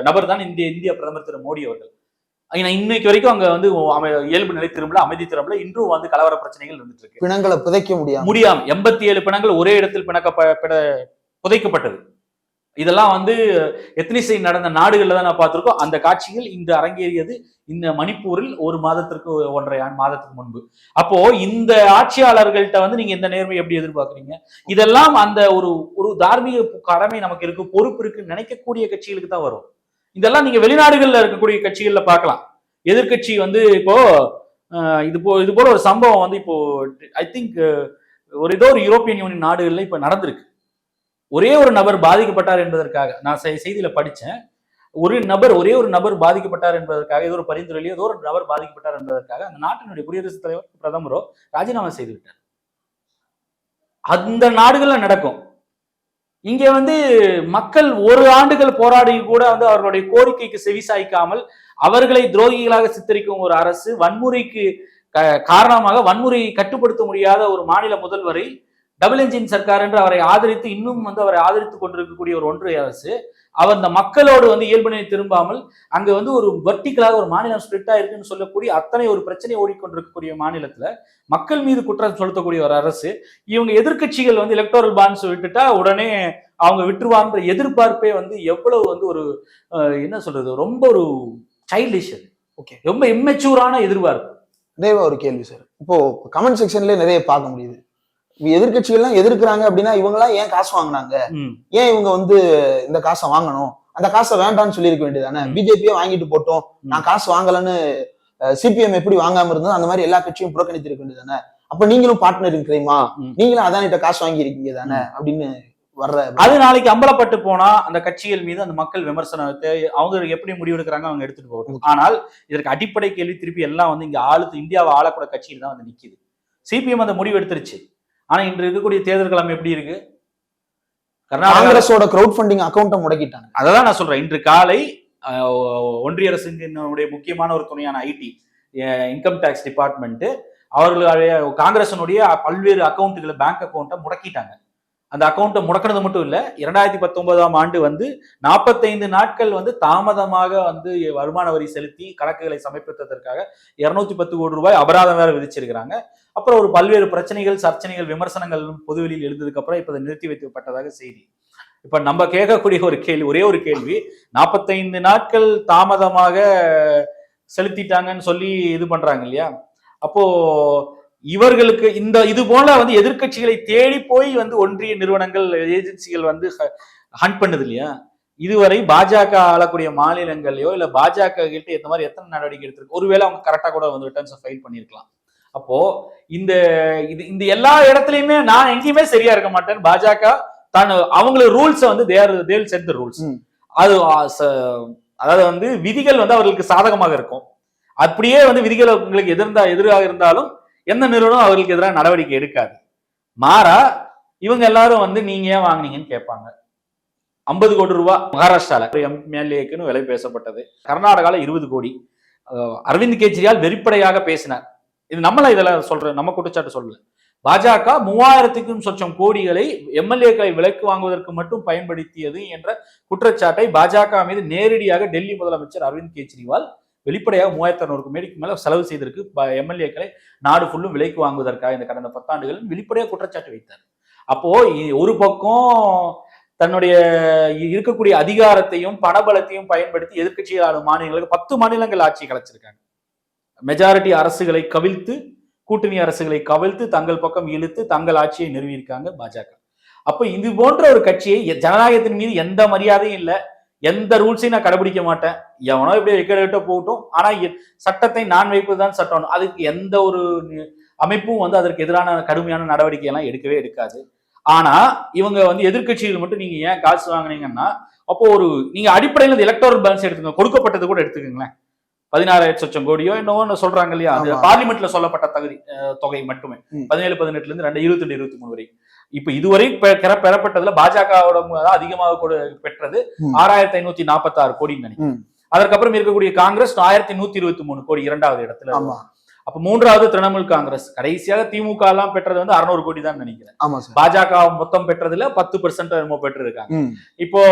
நபர் தான் இந்திய பிரதமர் திரு மோடி அவர்கள். இன்னைக்கு வரைக்கும் அங்க வந்து இயல்பு நிலை திரும்பல, அமைதி திரும்பல, இன்றும் வந்து கலவர பிரச்சனைகள் இருந்துட்டு இருக்கு. பிணங்களை புதைக்க முடியாம 87 பிணங்கள் ஒரே இடத்தில் புதைக்கப்பட்டது. இதெல்லாம் வந்து எத்தனிசை நடந்த நாடுகள்ல தான் நான் பார்த்திருக்கோம். அந்த காட்சிகள் இந்த அரங்கேறியது இந்த மணிப்பூரில் 1 மாதத்திற்கு 1.5 மாதத்துக்கு முன்பு. அப்போ இந்த ஆட்சியாளர்கள்ட்ட வந்து நீங்க இந்த நேர்மை எப்படி எதிர்பார்க்குறீங்க? இதெல்லாம் அந்த ஒரு தார்மீக கடமை நமக்கு இருக்கு, பொறுப்பு இருக்குன்னு நினைக்கக்கூடிய கட்சிகளுக்கு தான் வரும். இதெல்லாம் நீங்க வெளிநாடுகள்ல இருக்கக்கூடிய கட்சிகள்ல பார்க்கலாம். எதிர்கட்சி வந்து இப்போ இது போல ஒரு சம்பவம் வந்து இப்போ ஐ திங்க் ஏதோ ஒரு யூரோப்பியன் யூனியன் நாடுகள்ல இப்ப நடந்திருக்கு. ஒரே ஒரு நபர் பாதிக்கப்பட்டார் என்பதற்காக, நான் செய்தியில படிச்சேன், ஒரே ஒரு நபர் பாதிக்கப்பட்டார் என்பதற்காக, ஏதோ ஒரு பரிந்துரையில ஏதோ ஒரு நபர் பாதிக்கப்பட்டார் என்பதற்காக அந்த நாட்டினுடைய குடியரசுத் தலைவர் பிரதமரோ ராஜினாமா செய்து விட்டார். அந்த நாடுகள்ல நடக்கும். இங்க வந்து மக்கள் ஒரு ஆண்டுகள் போராடி கூட வந்து அவர்களுடைய கோரிக்கைக்கு செவிசாய்க்காமல் அவர்களை துரோகிகளாக சித்தரிக்கும் ஒரு அரசு, வன்முறைக்கு காரணமாக வன்முறையை கட்டுப்படுத்த முடியாத ஒரு மாநில முதல்வரை டபுள் என்ஜின் சர்க்கார் என்று அவரை ஆதரித்து இன்னும் வந்து அவரை ஆதரித்துக் கொண்டிருக்கக்கூடிய ஒரு ஒன்றிய அரசு, அவர் இந்த மக்களோடு வந்து இயல்புநிலை திரும்பாமல் அங்க வந்து ஒரு வெர்டிகலாக ஒரு மாநிலம் ஸ்பிளிட்டா இருக்குன்னு சொல்லக்கூடிய அத்தனை ஒரு பிரச்சனை ஓடிக்கொண்டிருக்கக்கூடிய மாநிலத்துல மக்கள் மீது குற்றம் செலுத்தக்கூடிய ஒரு அரசு, இவங்க எதிர்கட்சிகள் வந்து எலக்டோரல் பாண்ட்ஸ் விட்டுட்டா உடனே அவங்க விட்டுருவாங்கிற எதிர்பார்ப்பே வந்து எவ்வளவு வந்து ஒரு என்ன சொல்றது, ரொம்ப ஒரு சைல்டிஷ், அது ஓகே, ரொம்ப இம்மெச்சூரான எதிர்பார்ப்பு. தேவா ஒரு கேள்வி சார், இப்போ கமெண்ட் செக்ஷன்ல நிறைய பார்க்க முடியுது, எதிர்கட்சிகள்லாம் எதிர்க்கிறாங்க அப்படின்னா இவங்கெல்லாம் ஏன் காசு வாங்கினாங்க, ஏன் இவங்க வந்து இந்த காசை வாங்கணும், அந்த காசை வேண்டாம்னு சொல்லியிருக்க வேண்டியதானே, பிஜேபியே வாங்கிட்டு போட்டோம், நான் காசு வாங்கலன்னு சிபிஎம் எப்படி வாங்காம இருந்தோம் அந்த மாதிரி எல்லா கட்சியும் புறக்கணித்திருக்க வேண்டியதானே, அப்ப நீங்களும் பார்ட்னர் இருக்கிறீமா, நீங்களும் அதானிட்ட காசு வாங்கி இருக்கீங்க தானே அப்படின்னு வர்ற, அது நாளைக்கு அம்பலப்பட்டு போனா அந்த கட்சிகள் மீது அந்த மக்கள் விமர்சனத்தை அவங்க எப்படி முடிவெடுக்கிறாங்க அவங்க எடுத்துட்டு போகணும். ஆனால் இதற்கு அடிப்படை கேள்வி திருப்பி எல்லாம் வந்து இங்க இந்தியாவை ஆளக்கூட கட்சியில் தான் வந்து நிக்குது. சிபிஎம் அந்த முடிவு எடுத்துருச்சு. ஆனா இன்று இருக்கக்கூடிய தேர்தல் களம் எப்படி இருக்கு? காங்கிரஸோட கிரவுட் ஃபண்டிங் அக்கௌண்ட்டை முடக்கிட்டாங்க. அதான் நான் சொல்றேன், இன்று காலை ஒன்றிய அரசினுடைய முக்கியமான ஒரு துணையான ஐடி இன்கம் டாக்ஸ் டிபார்ட்மெண்ட் அவர்களுடைய காங்கிரசனுடைய பல்வேறு அக்கௌண்ட்டுகளை பேங்க் அக்கௌண்ட்டை முடக்கிட்டாங்க. அந்த அக்கௌண்ட்டை முடக்கிறது மட்டும் இல்ல, 2019ஆம் ஆண்டு வந்து 45 நாட்கள் வந்து தாமதமாக வந்து வருமான வரி செலுத்தி கணக்குகளை சமர்ப்பித்ததற்காக 210 கோடி ரூபாய் அபராதம் வேற விதிச்சிருக்கிறாங்க. அப்புறம் ஒரு பல்வேறு பிரச்சனைகள், சர்ச்சனைகள், விமர்சனங்கள் பொதுவெளியில் எழுந்ததுக்கு அப்புறம் இப்ப நிறுத்தி வைக்கப்பட்டதாக செய்தி. இப்ப நம்ம கேட்கக்கூடிய ஒரு கேள்வி, ஒரே ஒரு கேள்வி, 45 நாட்கள் தாமதமாக செலுத்திட்டாங்கன்னு சொல்லி இது பண்றாங்க இல்லையா, அப்போ இவர்களுக்கு இந்த இது போல வந்து எதிர்கட்சிகளை தேடி போய் வந்து ஒன்றிய நிறுவனங்கள், ஏஜென்சிகள் வந்து ஹண்ட் பண்ணுது இல்லையா, இதுவரை பாஜக ஆளக்கூடிய மாநிலங்களையோ இல்ல பாஜக கிட்ட இந்த மாதிரி எத்தனை நடவடிக்கை எடுத்திருக்கு? ஒருவேளை அவங்க கரெக்டா கூட வந்து ரிட்டர்ன்ஸ் ஃபைல் பண்ணிருக்கலாம். அப்போ இந்த இந்த எல்லா இடத்துலயுமே நான் எங்கேயுமே சரியா இருக்க மாட்டேன், பாஜக தான் அவங்களுக்கு ரூல்ஸ் வந்து தேல் செட் தி ரூல்ஸ், அது அதாவது வந்து விதிகள் வந்து அவர்களுக்கு சாதகமாக இருக்கும். அப்படியே வந்து விதிகள் உங்களுக்கு எதிராக இருந்தாலும் எந்த நிறுவனம் அவர்களுக்கு எதிராக நடவடிக்கை எடுக்காது. மாறா இவங்க எல்லாரும் வந்து நீங்க ஏன் வாங்கினீங்கன்னு கேட்பாங்க. 50 கோடி ரூபாய் மகாராஷ்டிரால எம்எல்ஏக்குன்னு விலை பேசப்பட்டது, கர்நாடகால 20 கோடி. அரவிந்த் கெஜ்ரிவால் வெளிப்படையாக பேசினார். இது நம்மள இதெல்லாம் சொல்ற நம்ம குற்றச்சாட்டு சொல்லல. பாஜக 3000க்கும் சொச்சம் கோடிகளை எம்எல்ஏக்களை விலைக்கு வாங்குவதற்கு மட்டும் பயன்படுத்தியது என்ற குற்றச்சாட்டை பாஜக மீது நேரடியாக டெல்லி முதலமைச்சர் அரவிந்த் கெஜ்ரிவால் வெளிப்படையாக 3600 கோடிக்கு மேல செலவு செய்திருக்கு எம்எல்ஏக்களை நாடு ஃபுல்லும் விலைக்கு வாங்குவதற்காக இந்த கடந்த 10 ஆண்டுகளில் வெளிப்படையாக குற்றச்சாட்டு வைத்தார். அப்போ ஒரு பக்கம் தன்னுடைய இருக்கக்கூடிய அதிகாரத்தையும் பணபலத்தையும் பயன்படுத்தி எதிர்கட்சிகள் ஆளும் மாநிலங்களுக்கு 10 மாநிலங்கள் ஆட்சி கலைச்சிருக்காங்க. மெஜாரிட்டி அரசுகளை கவிழ்த்து, கூட்டணி அரசுகளை கவிழ்த்து தங்கள் பக்கம் இழுத்து தங்கள் ஆட்சியை நிறுவியிருக்காங்க பாஜக. அப்ப இது போன்ற ஒரு கட்சியை, ஜனநாயகத்தின் மீது எந்த மரியாதையும் இல்லை, எந்த ரூல்ஸையும் நான் கடைபிடிக்க மாட்டேன், எவனோ இப்படி வைக்கிட்ட போகட்டும், ஆனா சட்டத்தை நான் வைப்பதுதான் சட்டம், அதுக்கு எந்த ஒரு அமைப்பும் வந்து அதற்கு எதிரான கடுமையான நடவடிக்கை எல்லாம் எடுக்கவே எடுக்காது. ஆனா இவங்க வந்து எதிர்கட்சிகள் மட்டும் நீங்க ஏன் காசு வாங்கினீங்கன்னா, அப்போ ஒரு நீங்க அடிப்படையில் எலக்டோரல் பேலன்ஸ் எடுத்துக்கோங்க, கொடுக்கப்பட்டது கூட எடுத்துக்கோங்களேன், 16,000 லட்சம் கோடியோ என்னவோ சொல்றாங்க இல்லையா, அது பார்லிமெண்ட்ல சொல்லப்பட்ட தொகை மட்டுமே 17-18 இருந்து 22-23 வரை. இப்ப இதுவரை பெறப்பட்டதுல பாஜகவோட அதிகமாக பெற்றது 6,546 கோடின்னு நினைக்கிறேன். அதற்கப்புறம் இருக்கக்கூடிய காங்கிரஸ் 1,123 கோடி 2வது இடத்துல. அப்ப 3வது திரிணாமுல் காங்கிரஸ், கடைசியாக திமுக எல்லாம் பெற்றது வந்து 600 கோடி தான் நினைக்கிறேன். பாஜக மொத்தம் பெற்றதுல 10% என்னமோ பெற்று இருக்காங்க. இப்போ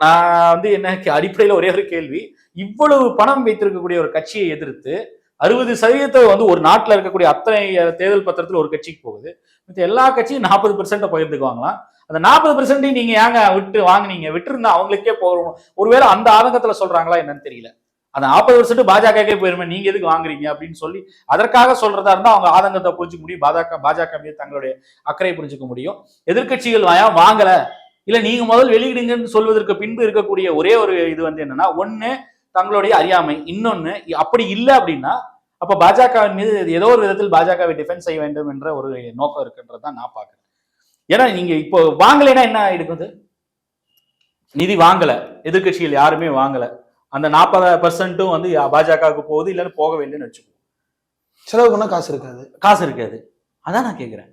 நான் வந்து என்ன அடிப்படையில ஒரே ஒரு கேள்வி, இவ்வளவு பணம் வைத்திருக்கக்கூடிய ஒரு கட்சியை எதிர்த்து 60% வந்து ஒரு நாட்டுல இருக்கக்கூடிய அத்தனை தேர்தல் பத்திரத்துல ஒரு கட்சிக்கு போகுது, எல்லா கட்சியும் 40% பகிர்ந்துக்குவாங்களாம். அந்த 40% நீங்க ஏங்க விட்டு வாங்கினீங்க, விட்டு இருந்தா அவங்களுக்கே போகணும். ஒருவேளை அந்த ஆதங்கத்துல சொல்றாங்களா என்னன்னு தெரியல. அந்த 40% பாஜகக்கே போயிருமே, நீங்க எதுக்கு வாங்குறீங்க அப்படின்னு சொல்லி அதற்காக சொல்றதா இருந்தா அவங்க ஆதங்கத்தை புரிஞ்சுக்க முடியும், பாஜக மீது தங்களுடைய அக்கறை புரிஞ்சுக்க முடியும். எதிர்கட்சிகள் வாங்கல, இல்ல நீங்க முதல் வெளியிடுங்கன்னு சொல்வதற்கு பின்பு இருக்கக்கூடிய ஒரே ஒரு இது வந்து என்னன்னா, ஒண்ணு தங்களுடைய அறியாமை, இன்னொன்னு அப்படி இல்லை அப்படின்னா அப்ப பாஜகவின் மீது ஏதோ ஒரு விதத்தில் பாஜகவை டிஃபென்ஸ் செய்ய வேண்டும் என்ற ஒரு நோக்கம் இருக்குன்றதான் நான் பாக்குறேன். ஏன்னா நீங்க இப்போ வாங்கலைன்னா என்ன எடுக்குது, நிதி வாங்கல, எதிர்கட்சிகள் யாருமே வாங்கல, அந்த 40% வந்து பாஜகவுக்கு போகுது, இல்லைன்னு போகவே இல்லைன்னு வச்சுக்கோ, செலவு பண்ண காசு இருக்காது. அதான் நான் கேட்கிறேன்.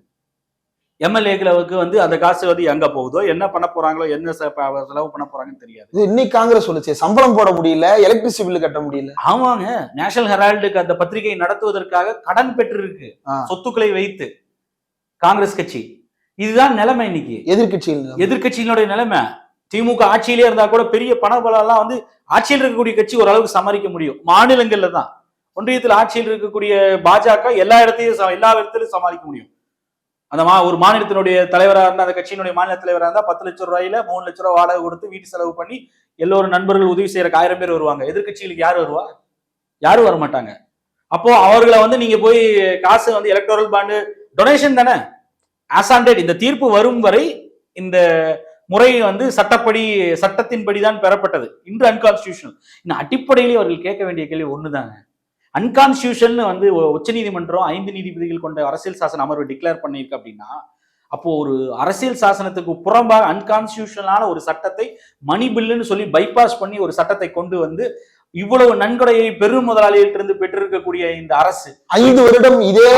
எம்எல்ஏக்களுக்கு வந்து அந்த காசு வந்து எங்க போகுதோ, என்ன பண்ண போறாங்களோ, என்ன செலவு பண்ண போறாங்கன்னு தெரியாது. இது இன்னைக்கு காங்கிரஸ் சொல்லுச்சு, சம்பளம் போட முடியல, எலக்ட்ரிசிட்டி பில் கட்ட முடியல. ஆமாங்க, நேஷனல் ஹெரால்டுக்கு அந்த பத்திரிகை நடத்துவதற்காக கடன் பெற்று இருக்கு, சொத்துக்களை வைத்து காங்கிரஸ் கட்சி. இதுதான் நிலைமை இன்னைக்கு எதிர்கட்சியினுடைய நிலைமை. திமுக ஆட்சியிலே இருந்தா கூட பெரிய பணபலம் எல்லாம் வந்து ஆட்சியில் இருக்கக்கூடிய கட்சி ஓரளவுக்கு சமாளிக்க முடியும். மாநிலங்கள்ல தான், ஒன்றியத்தில் ஆட்சியில் இருக்கக்கூடிய பாஜக எல்லா இடத்திலும் சமாளிக்க முடியும். அந்த ஒரு மாநிலத்தினுடைய தலைவராக இருந்தா, அந்த கட்சியினுடைய மாநில தலைவராக இருந்தா 10 லட்சம் ரூபாயில 3 லட்சம் ரூபாய் வாடகை கொடுத்து வீட்டு செலவு பண்ணி எல்லோரும் நண்பர்கள் உதவி செய்யறக்கு 1000 பேர் வருவாங்க. எதிர்கட்சிகளுக்கு யாரு வருவா? யாரும் வரமாட்டாங்க. அப்போ அவர்களை வந்து நீங்க போய் காசு வந்து எலக்டோரல் பாண்டு டொனேஷன் தானே. ஆசாண்டேட் இந்த தீர்ப்பு வரும் வரை இந்த முறை வந்து சட்டத்தின்படி தான் பெறப்பட்டது. இன்று அன்கான்ஸ்டியூஷனல். இந்த அடிப்படையிலேயே அவர்கள் கேட்க வேண்டிய கேள்வி ஒண்ணுதாங்க. அன்கான்ஸ்டியூஷன் வந்து உச்சநீதிமன்றம் 5 நீதிபதிகள் கொண்ட அரசியல் சாசன அமர்வு டிக்ளேர் பண்ணிருக்கு அப்படின்னா, அப்போ ஒரு அரசியல் சாசனத்துக்கு புறம்பாக அன்கான்ஸ்டியூஷனலான ஒரு சட்டத்தை மணி பில்லுன்னு சொல்லி பைபாஸ் பண்ணி ஒரு சட்டத்தை கொண்டு வந்து இவ்வளவு நன்கொடையை பெரும் முதலாளியிலிருந்து பெற்றிருக்கக்கூடிய இந்த அரசு 5 வருடம் இதே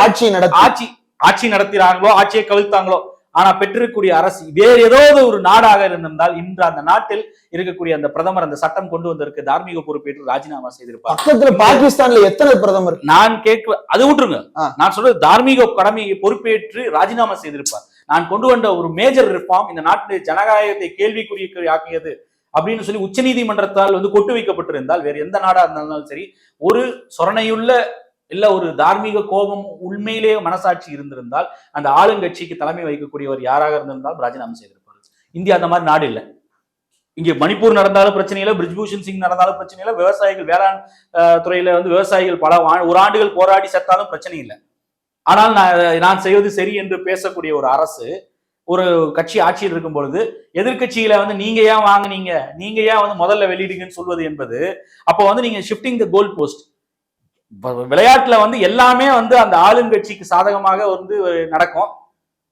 ஆட்சி நடத்தினாங்களோ, ஆட்சியை கவிழ்த்தாங்களோ, ஆனா பெற்றிருக்கக்கூடிய அரசு வேறு ஏதாவது ஒரு நாடாக இருந்திருந்தால் இன்று அந்த நாட்டில் இருக்கக்கூடிய அந்த பிரதமர் அந்த சட்டம் கொண்டு வந்திருக்கு தார்மீக பொறுப்பேற்று ராஜினாமா செய்திருப்பார். பக்கத்துல பாகிஸ்தான்ல எத்தனை பிரதமர் நான் கேட்க அது விட்டுருங்க. நான் சொல்றது தார்மீக கடமையை பொறுப்பேற்று ராஜினாமா செய்திருப்பார். நான் கொண்டு வந்த ஒரு மேஜர் ரிஃபார்ம் இந்த நாட்டின் ஜனநாயகத்தை கேள்விக்குரிய ஆக்கியது அப்படின்னு சொல்லி உச்ச நீதிமன்றத்தால் வந்து கொட்டு வைக்கப்பட்டிருந்தால் வேறு எந்த நாடா இருந்தாலும் சரி, ஒரு சொரணையுள்ள இல்ல ஒரு தார்மீக கோபம் உண்மையிலேயே மனசாட்சி இருந்திருந்தால் அந்த ஆளுங்கட்சிக்கு தலைமை வைக்கக்கூடியவர் யாராக இருந்திருந்தாலும் ராஜினாமா செய்திருப்பார். இந்தியா அந்த மாதிரி நாடு இல்லை. இங்க மணிப்பூர் நடந்தாலும் பிரச்சனை இல்லை, பிரிஜ்பூஷன் சிங் நடந்தாலும் பிரச்சனை இல்லை, விவசாயிகள் வேளாண் துறையில வந்து விவசாயிகள் ஒரு ஆண்டுகள் போராடி செத்தாலும் பிரச்சனை இல்லை. ஆனால் நான் செய்வது சரி என்று பேசக்கூடிய ஒரு அரசு, ஒரு கட்சி ஆட்சியில் இருக்கும் பொழுது எதிர்கட்சியில வந்து நீங்க ஏன் வாங்குனீங்க, நீங்க ஏன் வந்து முதல்ல வெளியிடுங்கன்னு சொல்வது என்பது, அப்போ வந்து நீங்க ஷிஃப்டிங் த கோல் போஸ்ட். விளையாட்டுல வந்து எல்லாமே வந்து அந்த ஆளுங்கட்சிக்கு சாதகமாக வந்து நடக்கும்.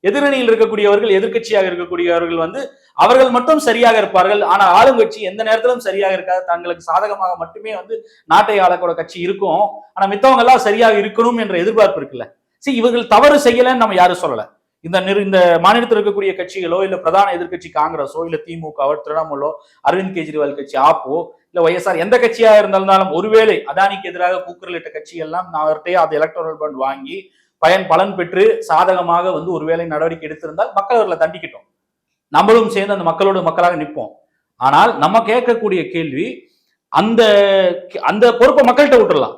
எதிரணியில் இருக்கக்கூடியவர்கள், எதிர்கட்சியாக இருக்கக்கூடியவர்கள் வந்து அவர்கள் மட்டும் சரியாக இருப்பார்கள். ஆனா ஆளுங்கட்சி எந்த நேரத்திலும் சரியாக இருக்காது. தங்களுக்கு சாதகமாக மட்டுமே வந்து நாட்டை ஆளக்கூட கட்சி இருக்கும். ஆனா மித்தவங்க எல்லாம் சரியாக இருக்கணும் என்ற எதிர்பார்ப்பு இருக்குல்ல. இவர்கள் தவறு செய்யலன்னு நம்ம யாரும் சொல்லல. இந்த மாநிலத்தில் இருக்கக்கூடிய கட்சிகளோ, இல்ல பிரதான எதிர்கட்சி காங்கிரஸோ, இல்ல திமுக, திரிணாமுலோ, அரவிந்த் கெஜ்ரிவால் கட்சி ஆப்போ, இல்ல ஒய்எஸ்ஆர் எந்த கட்சியா இருந்தாலும் ஒருவேளை அதானிக்கு எதிராக கூக்குரலிட்ட கட்சி எல்லாம் அவர்கிட்டயே அது எலக்டோரல் பாண்ட் வாங்கி பலன் பெற்று சாதகமாக வந்து ஒருவேளை நடவடிக்கை எடுத்திருந்தால் மக்கள் அவர்களை தண்டிக்கட்டும். நம்மளும் சேர்ந்து அந்த மக்களாக நிற்போம். ஆனால் நம்ம கேட்கக்கூடிய கேள்வி, அந்த பொறுப்பை மக்கள்கிட்ட விட்டுறலாம்.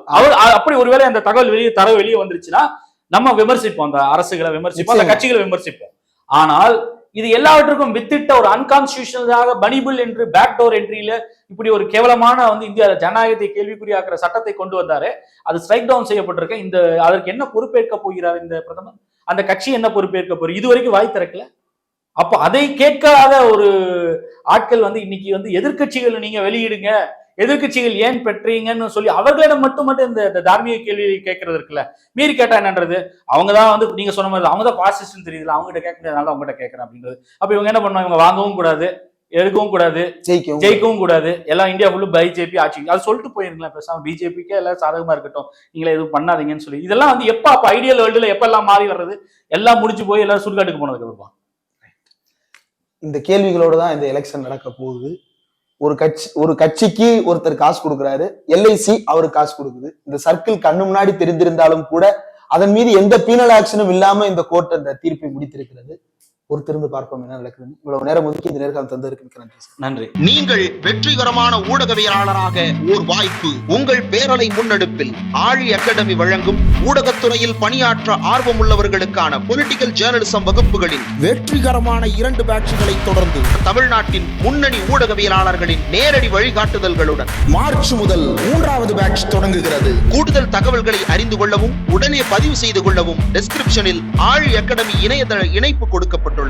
அப்படி ஒருவேளை அந்த தரவு வெளியே வந்துருச்சுன்னா நம்ம விமர்சிப்போம், அந்த அரசுகளை விமர்சிப்போம், அந்த கட்சிகளை விமர்சிப்போம். ஆனால் இது எல்லாவற்றுக்கும் வித்திட்ட ஒரு அன்கான்ஸ்டியூஷனலாக பனிபிள் என்று பேக்டோர் என்ட்ரியில இப்படி ஒரு கேவலமான வந்து இந்தியா ஜனநாயகத்தை கேள்விக்குறியாக்குற சட்டத்தை கொண்டு வந்தாரு. அது ஸ்ட்ரைக் டவுன் செய்யப்பட்டிருக்க. அதற்கு என்ன பொறுப்பேற்க போகிறார் இந்த பிரதமர்? அந்த கட்சி என்ன பொறுப்பேற்க போறாரு? இதுவரைக்கும் வாய் திறக்கல. அப்போ அதை கேட்காத ஒரு ஆட்கள் வந்து இன்னைக்கு வந்து எதிர்கட்சிகள் நீங்க வெளியிடுங்க, எதிர்கட்சிகள் ஏன் பெற்றீங்கன்னு சொல்லி அவர்களிடம் மட்டும் இந்த தார்மீக கேள்வி கேட்கறது இருக்குல்ல. மீறி கேட்டா என்னன்றது, அவங்கதான் வந்து நீங்க சொன்ன மாதிரி அவங்கதான் பாசிஸ்ட்னு தெரியல, அவங்ககிட்ட கேட்க முடியாதனால அவங்ககிட்ட கேட்கறேன் அப்படின்றது. அப்ப இவங்க என்ன பண்ணுவாங்க? இவங்க வாங்கவும் கூடாது, எடுக்கவும் கூடாது, ஜெயிக்கவும் கூடாது. எல்லாம் இந்தியா ஃபுல்லு பிஜேபி ஆட்சி. அது சொல்லிட்டு போயிருங்களேன் பேசாம, பிஜேபிக்கே எல்லாம் சாதகமா இருக்கட்டும், நீங்களே எதுவும் பண்ணாதீங்கன்னு சொல்லி. இதெல்லாம் வந்து அப்ப ஐடியல் வேர்ல்டுல எப்ப எல்லாம் மாறி வர்றது, எல்லாம் முடிச்சு போய் எல்லாரும் சுடுகாட்டுக்கு போனதுக்கு வருவாங்க. இந்த கேள்விகளோட தான் இந்த எலெக்ஷன் நடக்க போகுது. ஒரு கட்சிக்கு ஒருத்தர் காசு கொடுக்குறாரு, எல்ஐசி அவருக்கு காசு கொடுக்குது. இந்த சர்க்கிள் கண்ணு முன்னாடி தெரிந்திருந்தாலும் கூட அதன் மீது எந்த பீனல் ஆக்ஷனும் இல்லாம இந்த கோர்ட் அந்த தீர்ப்பை முடித்திருக்கிறது. பொறுத்திருந்து பார்ப்போம் என்ன நடக்குது. இவ்வளவு நேரம் ஒதுக்கி இந்த நேர்காணல் தந்ததற்கு நன்றி. நீங்கள் வெற்றிகரமான ஊடகவியலாளராக ஓர் வாய்ப்பு உங்கள் பேரலை முன்னெடுப்பில் ஆழி அகாடமி வழங்கும் ஊடகத்துறையில் பணியாற்ற ஆர்வம் உள்ளவர்களுக்கான பொலிட்டிக்கல் ஜேர்னலிசம் வகுப்புகளின் வெற்றிகரமான 2 பேட்சுகளை தொடர்ந்து தமிழ்நாட்டின் முன்னணி ஊடகவியலாளர்களின் நேரடி வழிகாட்டுதல்களுடன் மார்ச் முதல் 3வது பேட்ச் தொடங்குகிறது. கூடுதல் தகவல்களை அறிந்து கொள்ளவும் உடனே பதிவு செய்து கொள்ளவும் டிஸ்கிரிப்ஷனில் ஆழி அகாடமி இணையதள இணைப்பு கொடுக்கப்பட்டுள்ளது.